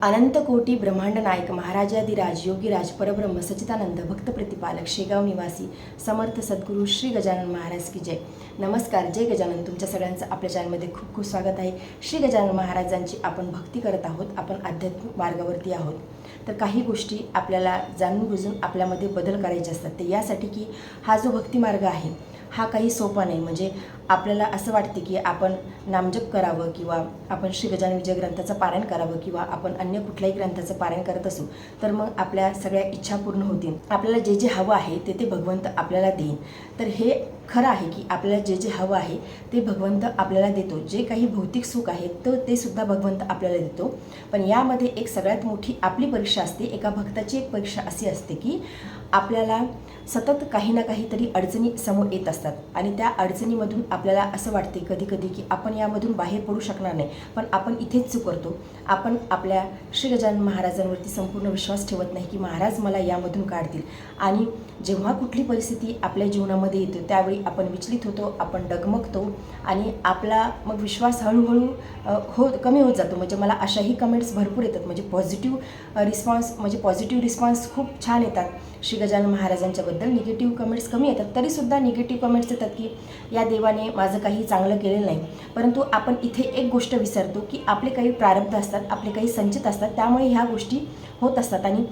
अनंत कोटी ब्रह्मांड नायक महाराजाधिराज योगीराज परब्रह्म सच्चिदानंद भक्त प्रतिपालक शेगाव निवासी समर्थ सद्गुरू श्री गजानन महाराज की जय. नमस्कार. जय गजानन. तुमच्या सगळ्यांचं आपल्या चॅनलमध्ये खूप खूप स्वागत आहे. श्री गजानन महाराजांची आपण भक्ती करत आहोत. आपण आध्यात्मिक मार्गावरती आहोत. तर काही गोष्टी आपल्याला जाणून बुजून आपल्यामध्ये बदल करायचे असतात. ते यासाठी की हा जो भक्ती मार्ग आहे हा काही सोपा नाही. म्हणजे आपल्याला असं वाटते की आपण नामजप करावं किंवा आपण श्री गजानन विजय ग्रंथाचं पारायण करावं किंवा आपण अन्य कुठल्याही ग्रंथाचं पारायण करत असू तर मग आपल्या सगळ्या इच्छा पूर्ण होतील. आपल्याला जे जे हवं आहे ते भगवंत आपल्याला देईन. तर हे खरं आहे की आपल्याला जे जे हवं आहे ते भगवंत आपल्याला देतो. जे काही भौतिक सुख आहे तर ते सुद्धा भगवंत आपल्याला देतो. पण यामध्ये एक सगळ्यात मोठी आपली परीक्षा असते. एका भक्ताची एक परीक्षा अशी असते की आपल्याला सतत काही ना काहीतरी अडचणी समोर येत असतात आणि त्या अडचणीमधून आपल्याला असं वाटते कधी कधी की आपण यामधून बाहेर पडू शकणार नाही. पण आपण इथेच चूक करतो. आपण आपल्या श्री गजानन महाराजांवरती संपूर्ण विश्वास ठेवत नाही की महाराज मला यामधून काढतील. आणि जेव्हा कुठली परिस्थिती आपल्या जीवनामध्ये येते त्यावेळी आपण विचलित होतो, आपण डगमगतो आणि आपला मग विश्वास हळूहळू कमी होत जातो. म्हणजे मला अशाही कमेंट्स भरपूर येतात. म्हणजे पॉझिटिव्ह रिस्पॉन्स खूप छान येतात श्री गजानन महाराजांच्याबद्दल. निगेटिव्ह कमेंट्स कमी येतात. तरीसुद्धा निगेटिव्ह कमेंट्स येतात की या देवाने माझं काही चांगलं केलेलं नाही. परंतु आपण इथे एक गोष्ट विसरतो की आपले काही प्रारब्ध असतात, आपले काही संचित असतात. त्यामुळे ह्या गोष्टी होत असतात. आणि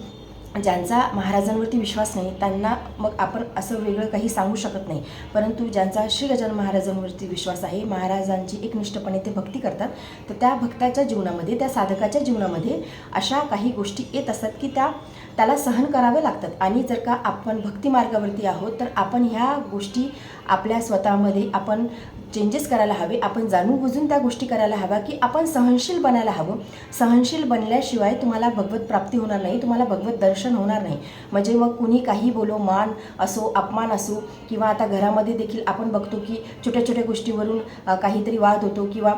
ज्यांचा महाराजांवरती विश्वास नाही त्यांना मग आपण असं वेगळं काही सांगू शकत नाही. परंतु ज्यांचा श्री गजानन महाराजांवरती विश्वास आहे, महाराजांची एकनिष्ठपणे ते भक्ती करतात, तर त्या भक्ताच्या जीवनामध्ये, त्या साधकाच्या जीवनामध्ये अशा काही गोष्टी येत असतात की त्याला सहन करावे लागतात. आणि जर का आपण भक्ती मार्गावरती आहोत तर आपण ह्या गोष्टी आपल्या स्वतःमध्ये आपण चेंजेस करायला हवे. आपण जाणून बुजून त्या गोष्टी करायला हव्या की आपण सहनशील बनायला हवं. सहनशील बनल्याशिवाय तुम्हाला भगवत प्राप्ती होणार नाही, तुम्हाला भगवत दर्शन होणार नाही. म्हणजे मग कुणी काही बोलो, मान असो, अपमान असो, किंवा आता घरामध्ये देखील आपण बघतो की छोट्या छोट्या गोष्टीवरून काहीतरी वाद होतो किंवा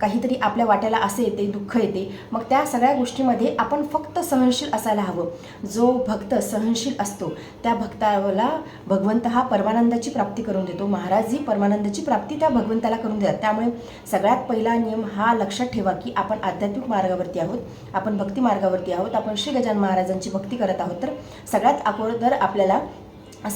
काहीतरी आपल्या वाट्याला असे येते, दुःख येते. मग त्या सगळ्या गोष्टीमध्ये आपण फक्त सहनशील असायला हवं. जो भक्त सहनशील असतो त्या भक्ताला भगवंत हा परमानंदाची प्राप्ती करून देतो. महाराज ही परमानंदाची प्राप्ती त्या भगवंताला करून देतात. त्यामुळे सगळ्यात पहिला नियम हा लक्षात ठेवा की आपण आध्यात्मिक मार्गावरती आहोत, आपण भक्ती मार्गावरती आहोत, आपण श्री गजानन महाराजांची भक्ती करत आहोत. तर सगळ्यात अगोदर आपल्याला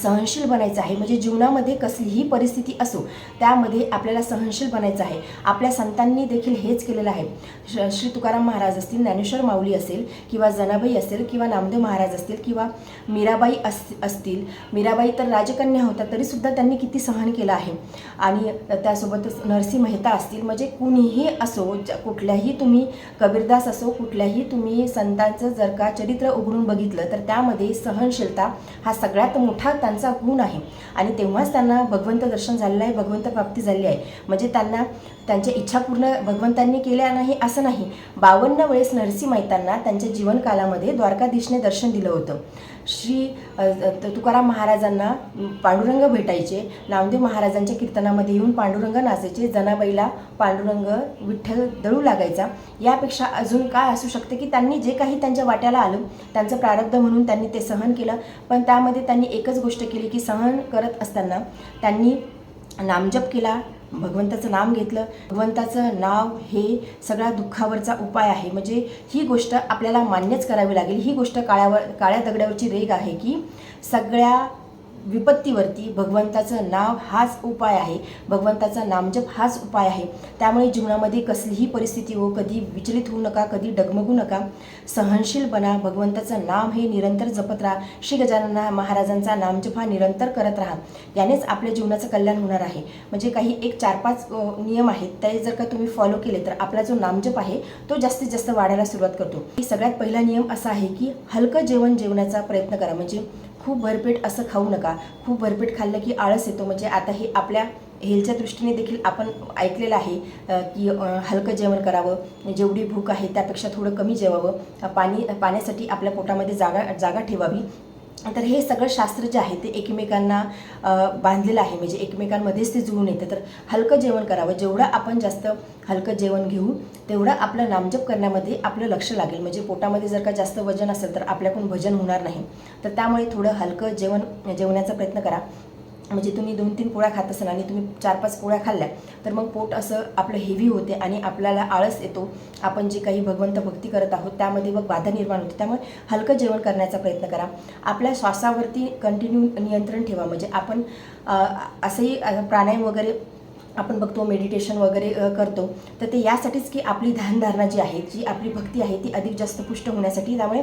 सहनशील बनायचं आहे. म्हणजे जीवनामध्ये कसलीही परिस्थिती असो त्यामध्ये आपल्याला सहनशील बनायचं आहे. आपल्या संतांनी देखील हेच केलेलं आहे. श्री तुकाराम महाराज असतील, ज्ञानेश्वर माऊली असेल किंवा जनाबाई असेल किंवा नामदेव महाराज असतील किंवा मीराबाई असतील. मीराबाई तर राजकन्या होत्या तरीसुद्धा त्यांनी किती सहन केलं आहे. आणि त्यासोबतच नरसिंह मेहता असतील. म्हणजे कुणीही असो, कुठल्याही तुम्ही कबीरदास असो, कुठल्याही तुम्ही संतांचं जर का चरित्र उघडून बघितलं तर त्यामध्ये सहनशीलता हा सगळ्यात मोठा त्यांचा गुण आहे. आणि तेव्हाच त्यांना भगवंत दर्शन झालेलं आहे, भगवंत प्राप्ती झाली आहे. म्हणजे त्यांना त्यांच्या इच्छा पूर्ण भगवंतांनी केल्या नाही असं नाही. 52 वेळेस नरसिंह मेहतांना त्यांच्या जीवनकालामध्ये द्वारकाधीशने दर्शन दिलं होतं. श्री तुकाराम महाराजांना पांडुरंग भेटायचे, नामदेव महाराजांच्या कीर्तनामध्ये येऊन पांडुरंग नाचायचे, जनाबाईला पांडुरंग विठ्ठल दळू लागायचा. यापेक्षा अजून काय असू शकते की त्यांनी जे काही त्यांच्या वाट्याला आलं त्यांचं प्रारब्ध म्हणून त्यांनी ते सहन केलं. पण त्यामध्ये त्यांनी एकच गोष्ट केली की सहन करत असताना त्यांनी नामजप केला, भगवंताचं नाम घेतलं. भगवंताचं नाव हे सगळ्या दुःखावरचा उपाय आहे. म्हणजे ही गोष्ट आपल्याला मान्यच करावी लागेल. ही गोष्ट काळ्या दगडावरची रेघ आहे की सगळ्या विपत्तीवरती भगवंताचं नाव हाच उपाय आहे, भगवंताचा नामजप हाच उपाय आहे. त्यामुळे जीवनामध्ये कसलीही परिस्थिती हो, कधी विचलित होऊ नका, कधी डगमगू नका, सहनशील बना. भगवंताचं नाम हे निरंतर जपत राहा. श्री गजानन महाराजांचा नामजप हा निरंतर करत राहा. यानेच आपल्या जीवनाचं कल्याण होणार आहे. म्हणजे काही एक 4-5 नियम आहेत, ते जर का तुम्ही फॉलो केले तर आपला जो नामजप आहे तो जास्तीत जास्त वाढायला सुरुवात करतो. सगळ्यात पहिला नियम असा आहे की हलकं जेवण जेवण्याचा प्रयत्न करा. म्हणजे खूप भरपेट असं खाऊ नका. खूप भरपेट खाल्लं की आळस येतो. म्हणजे आता हे आपल्या हेल्थच्या दृष्टीने देखील आपण ऐकलेलं आहे की हलकं जेवण करावं, जेवढी भूक आहे त्यापेक्षा थोडं कमी जेवावं, पाण्यासाठी आपल्या पोटामध्ये जागा ठेवावी. तर हे सगळं शास्त्र जे आहे ते एकमेकांना बांधलेलं आहे. म्हणजे एकमेकांमध्येच ते जुळून येतं. तर हलकं जेवण करावं. जेवढं आपण जास्त हलकं जेवण घेऊ तेवढं आपलं नामजप करण्यामध्ये आपलं लक्ष लागेल. म्हणजे पोटामध्ये जर का जास्त वजन असेल तर आपल्याकडून भजन होणार नाही. तर त्यामुळे थोडं हलकं जेवण्याचा प्रयत्न करा. म्हणजे तुम्ही 2-3 पोळ्या खात असाल आणि तुम्ही 4-5 पोळ्या खाल्ल्या तर मग पोट असं आपलं हेवी होते आणि आपल्याला आळस येतो. आपण जे काही भगवंत भक्ती करत आहोत त्यामध्ये मग बाधा निर्माण होते. त्यामुळे हलकं जेवण करण्याचा प्रयत्न करा. आपल्या श्वासावरती कंटिन्यू नियंत्रण ठेवा. म्हणजे आपण असंही प्राणायाम वगैरे आपण बघतो, मेडिटेशन वगैरे करतो, तर ते यासाठीच की आपली ध्यानधारणा जी आहे, जी आपली भक्ती आहे ती अधिक जास्त पुष्ट होण्यासाठी. त्यामुळे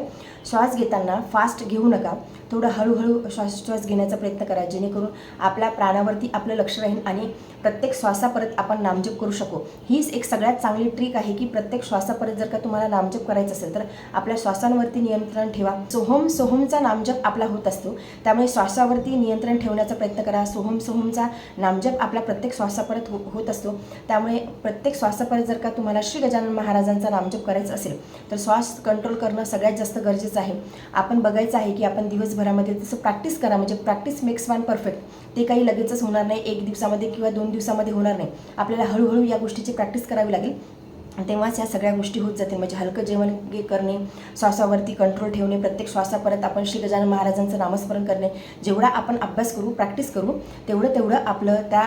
श्वास घेताना फास्ट घेऊ नका, थोडं हळूहळू श्वास घेण्याचा प्रयत्न करा, जेणेकरून आपल्या प्राणावरती आपलं लक्ष राहील आणि प्रत्येक श्वासापरत आपण नामजप करू शकू. हीच एक सगळ्यात चांगली ट्रिक आहे की प्रत्येक श्वासापरत जर का तुम्हाला नामजप करायचं असेल तर आपल्या श्वासांवरती नियंत्रण ठेवा. सोहमचा नामजप आपला होत असतो, त्यामुळे श्वासावरती नियंत्रण ठेवण्याचा प्रयत्न करा. सोहमचा नामजप आपला प्रत्येक श्वासापरत होत असतो. त्यामुळे प्रत्येक श्वासापरत जर का तुम्हाला श्री गजानन महाराजांचा नामजप करायचा असेल तर श्वास कंट्रोल करणं सगळ्यात जास्त गरजेचं आहे. आपण बघायचं आहे की आपण दिवसभरामध्ये तसं प्रॅक्टिस करा. म्हणजे प्रॅक्टिस मेक्स मॅन परफेक्ट. ते काही लगेचच होणार नाही, 1 दिवसामध्ये किंवा 2 दिवसामध्ये होणार नाही. आपल्याला हळूहळू या गोष्टीची प्रॅक्टिस करावी लागेल, तेव्हाच ह्या सगळ्या गोष्टी होत जातील. म्हणजे हलकं जेवण करणे, श्वासावरती कंट्रोल ठेवणे, प्रत्येक श्वासापरत आपण श्री गजानन महाराजांचं नामस्मरण करणे. जेवढा आपण अभ्यास करू, प्रॅक्टिस करू, तेवढं आपलं त्या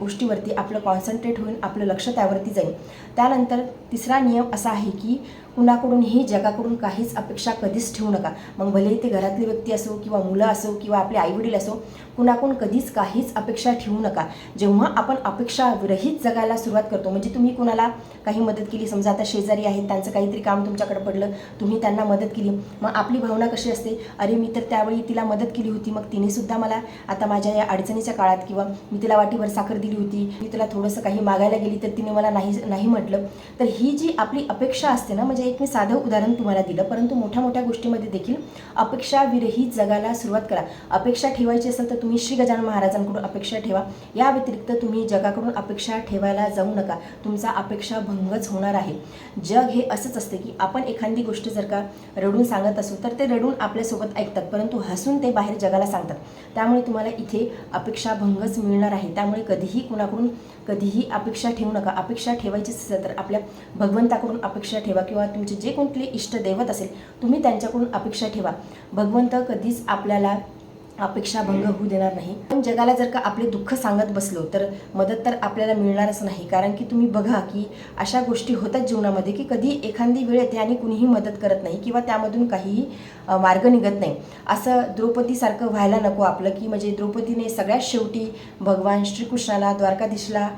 गोष्टीवरती आपलं कॉन्सन्ट्रेट होईल, आपलं लक्ष त्यावरती जाईल. त्यानंतर तिसरा नियम असा आहे की कुणाकडूनही जगाकडून काहीच अपेक्षा कधीच ठेवू नका. मग भले ते घरातली व्यक्ती असो किंवा मुलं असो किंवा आपले आईवडील असो, कुणाकडून कधीच काहीच अपेक्षा ठेवू नका. जेव्हा आपण अपेक्षा विरहित जगायला सुरुवात करतो, म्हणजे तुम्ही कुणाला काही मदत केली, समजा आता शेजारी आहेत, त्यांचं काहीतरी काम तुमच्याकडे पडलं, तुम्ही त्यांना मदत केली, मग आपली भावना कशी असते, अरे मी तर त्यावेळी तिला मदत केली होती, मग तिनेसुद्धा मला आता माझ्या या अडचणीच्या काळात, किंवा मी तिला वाटीभर साखर दिली होती, मी तिला थोडंसं काही मागायला गेली तर तिने मला नाही म्हटलं. तर ही जी आपली अपेक्षा असते ना, म्हणजे एक मी साधं उदाहरण तुम्हाला दिलं, परंतु मोठ्या मोठ्या गोष्टीमध्ये देखील अपेक्षा विरहित जगायला सुरुवात करा. अपेक्षा ठेवायची असेल तर तुम्ही श्री गजानन महाराजांकडून अपेक्षा ठेवा. या व्यतिरिक्त तुम्ही जगाकडून अपेक्षा ठेवायला जाऊ नका. तुमचा अपेक्षा भंगच होणार आहे. जग हे असंच असते की आपण एखादी गोष्ट जर का रडून सांगत असू तर ते रडून आपल्यासोबत ऐकतात, परंतु हसून ते बाहेर जगाला सांगतात. त्यामुळे तुम्हाला इथे अपेक्षा भंगच मिळणार आहे. त्यामुळे कधीही कुणाकडून कधीही अपेक्षा ठेवू नका. अपेक्षा ठेवायची असेल तर आपल्या भगवंताकडून अपेक्षा ठेवा, किंवा तुमचे जे कोणते इष्ट दैवत असेल तुम्ही त्यांच्याकडून अपेक्षा ठेवा. भगवंत कधीच आपल्याला अपेक्षा भंग होऊ देणार नाही. पण जगाला जर का आपले दुःख सांगत बसलो तर मदत तर आपल्याला मिळणारच नाही. कारण की तुम्ही बघा की अशा गोष्टी होतात जीवनामध्ये की कधी एखादी वेळ येते आणि कुणीही मदत करत नाही किंवा त्यामधून काहीही मार्ग निघत नाही. असं द्रौपदीसारखं व्हायला नको आपलं, की म्हणजे द्रौपदीने सगळ्यात शेवटी भगवान श्रीकृष्णाला द्वारकाधीशला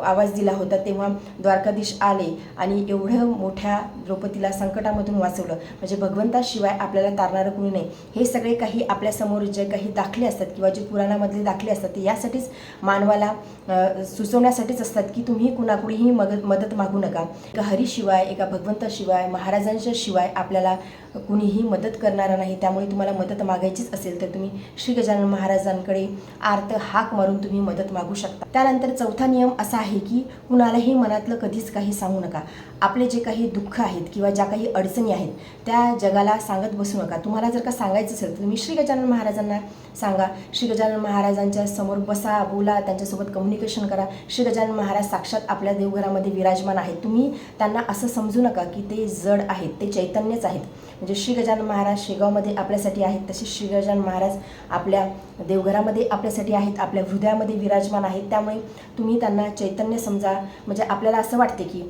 आवाज दिला होता, तेव्हा द्वारकाधीश आले आणि एवढं मोठ्या द्रौपदीला संकटामधून वाचवलं. म्हणजे भगवंताशिवाय आपल्याला तारणारं कुणी नाही. हे सगळे काही आपल्यासमोर जे काही दाखले असतात किंवा जे पुराणामधले दाखले असतात ते यासाठीच मानवाला सुचवण्यासाठीच असतात की तुम्ही कुणाकडूनही मदत मागू नका. एका हरीशिवाय, एका भगवंताशिवाय, महाराजांच्या शिवाय आपल्याला कुणीही मदत करणारा नाही. त्यामुळे तुम्हाला मदत मागायचीच असेल तर तुम्ही श्री गजानन महाराजांकडे आर्त हाक मारून तुम्ही मदत मागू शकता. त्यानंतर चौथा नियम असा आहे की कुणालाही मनातलं कधीच काही सांगू नका. आपले जे काही दुःख आहेत किंवा ज्या काही अडचणी आहेत त्या जगाला सांगत बसू नका. तुम्हाला जर का सांगायचं असेल तर तुम्ही श्री गजानन महाराजांना सांगा. श्री गजानन महाराजांच्या समोर बसा, बोला, त्यांच्यासोबत कम्युनिकेशन करा. श्री गजानन महाराज साक्षात आपल्या देवघरामध्ये विराजमान आहेत. तुम्ही त्यांना असं समजू नका की ते जड आहेत, ते चैतन्यच आहेत. म्हणजे श्री गजानन महाराज शेगावमध्ये आपल्यासाठी आहेत, तसेच श्री गजानन महाराज आपल्या देवघरामध्ये आपल्यासाठी आहेत, आपल्या हृदयामध्ये विराजमान आहेत. त्यामुळे तुम्ही त्यांना चैतन्य समजा. म्हणजे आपल्याला असं वाटते की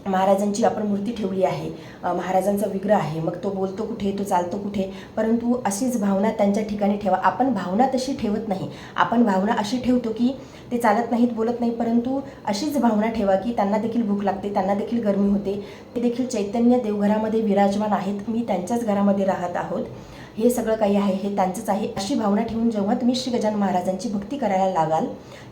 महाराजांची आपण मूर्ती ठेवली आहे, महाराजांचा विग्रह आहे, मग तो बोलतो कुठे, तो चालतो कुठे, परंतु अशीच भावना त्यांच्या ठिकाणी ठेवा. आपण भावना तशी ठेवत नाही. आपण भावना अशी ठेवतो की ते चालत नाहीत, बोलत नाही, परंतु अशीच भावना ठेवा की त्यांना देखील भूक लागते, त्यांना देखील गरमी होते, ते देखील चैतन्य देवघरामध्ये विराजमान आहेत, मी त्यांच्याच घरामध्ये राहत आहोत, हे सगळं काही आहे हे त्यांचंच आहे. अशी भावना ठेवून जेव्हा तुम्ही श्री गजानन महाराजांची भक्ती करायला लागाल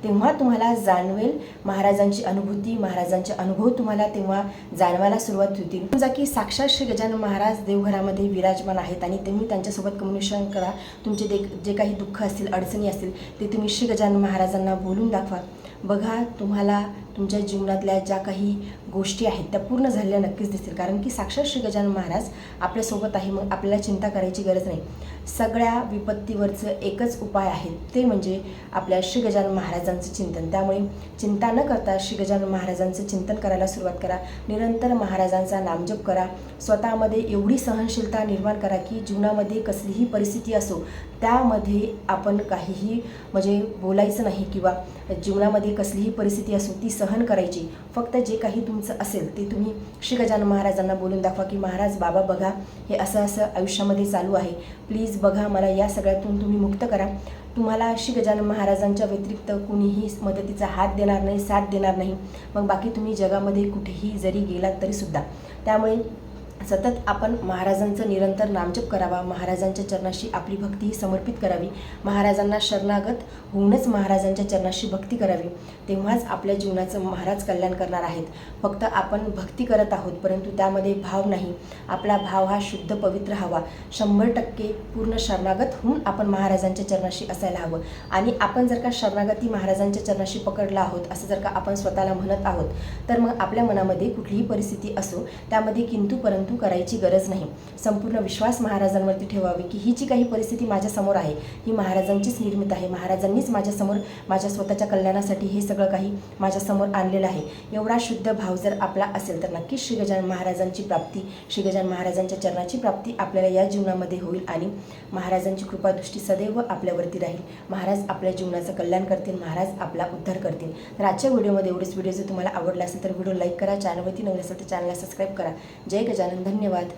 तेव्हा तुम्हाला जाणवेल महाराजांची अनुभूती, महाराजांचे अनुभव तुम्हाला तेव्हा जाणवायला सुरुवात होतील. समजा की साक्षात श्री गजानन महाराज देवघरामध्ये विराजमान आहेत आणि तुम्ही त्यांच्यासोबत कम्युनिकेशन करा. तुमचे जे काही दुःख असतील, अडचणी असतील ते तुम्ही श्री गजानन महाराजांना बोलून दाखवा. बघा तुम्हाला तुमच्या जीवनातल्या ज्या काही गोष्टी आहेत त्या पूर्ण झालेल्या नक्कीच दिसतील, कारण की साक्षात श्री गजानन महाराज आपल्यासोबत आहे. मग आपल्याला चिंता करायची गरज नाही. सगळ्या विपत्तीवरचं एकच उपाय आहे, ते म्हणजे आपल्या श्री गजानन महाराजांचं चिंतन. त्यामुळे चिंता न करता श्री गजानन महाराजांचं चिंतन करायला सुरुवात करा. निरंतर महाराजांचा नामजप करा. स्वतःमध्ये एवढी सहनशीलता निर्माण करा की जीवनामध्ये कसलीही परिस्थिती असो त्यामध्ये आपण काहीही म्हणजे बोलायचं नाही, किंवा जीवनामध्ये कसलीही परिस्थिती असो ती सहन करायची. फक्त जे काही तुमचं असेल ते तुम्ही श्री गजानन महाराजांना बोलून दाखवा की महाराज बाबा बघा, हे असं असं आयुष्यामध्ये चालू आहे, प्लीज बघा, मला या सगळ्यातून तुम्ही मुक्त करा. तुम्हाला श्री गजानन महाराजांच्या व्यतिरिक्त कुणीही मदतीचा हात देणार नाही, साथ देणार नाही. मग बाकी तुम्ही जगामध्ये कुठेही जरी गेलात तरीसुद्धा. त्यामुळे सतत आपण महाराजांचं निरंतर नामजप करावा. महाराजांच्या चरणाशी आपली भक्ती समर्पित करावी. महाराजांना शरणागत होऊनच महाराजांच्या चरणाशी भक्ती करावी. तेव्हाच आपल्या जीवनाचं महाराज कल्याण करणार आहेत. फक्त आपण भक्ती करत आहोत परंतु त्यामध्ये भाव नाही. आपला भाव हा शुद्ध पवित्र हवा. 100% पूर्ण शरणागत होऊन आपण महाराजांच्या चरणाशी असायला हवं. आणि आपण जर का शरणागती महाराजांच्या चरणाशी पकडला आहोत असं जर का आपण स्वतःला म्हणत आहोत तर मग आपल्या मनामध्ये कुठलीही परिस्थिती असो त्यामध्ये किंतु परंतु करायची गरज नाही. संपूर्ण विश्वास महाराजांवरती ठेवावे की ही जी काही परिस्थिती माझ्यासमोर आहे ही महाराजांचीच निर्मित आहे. महाराजांनीच माझ्यासमोर माझ्या स्वतःच्या कल्याणासाठी हे सगळं काही माझ्यासमोर आणलेलं आहे. एवढा शुद्ध भाव जर आपला असेल तर नक्कीच श्री गजानन महाराजांची प्राप्ती, श्री गजानन महाराजांच्या चरणाची प्राप्ती आपल्याला या जीवनामध्ये होईल आणि महाराजांची कृपादृष्टी सदैव आपल्यावरती राहील. महाराज आपल्या जीवनाचं कल्याण करतील, महाराज आपला उद्धार करतील. तर आजच्या व्हिडिओमध्ये एवढेच. व्हिडिओ जर तुम्हाला आवडला असेल तर व्हिडिओ लाईक करा. चॅनलवरती नवीन असेल तर चॅनलला सबस्क्राईब करा. जय गजानन. धन्यवाद.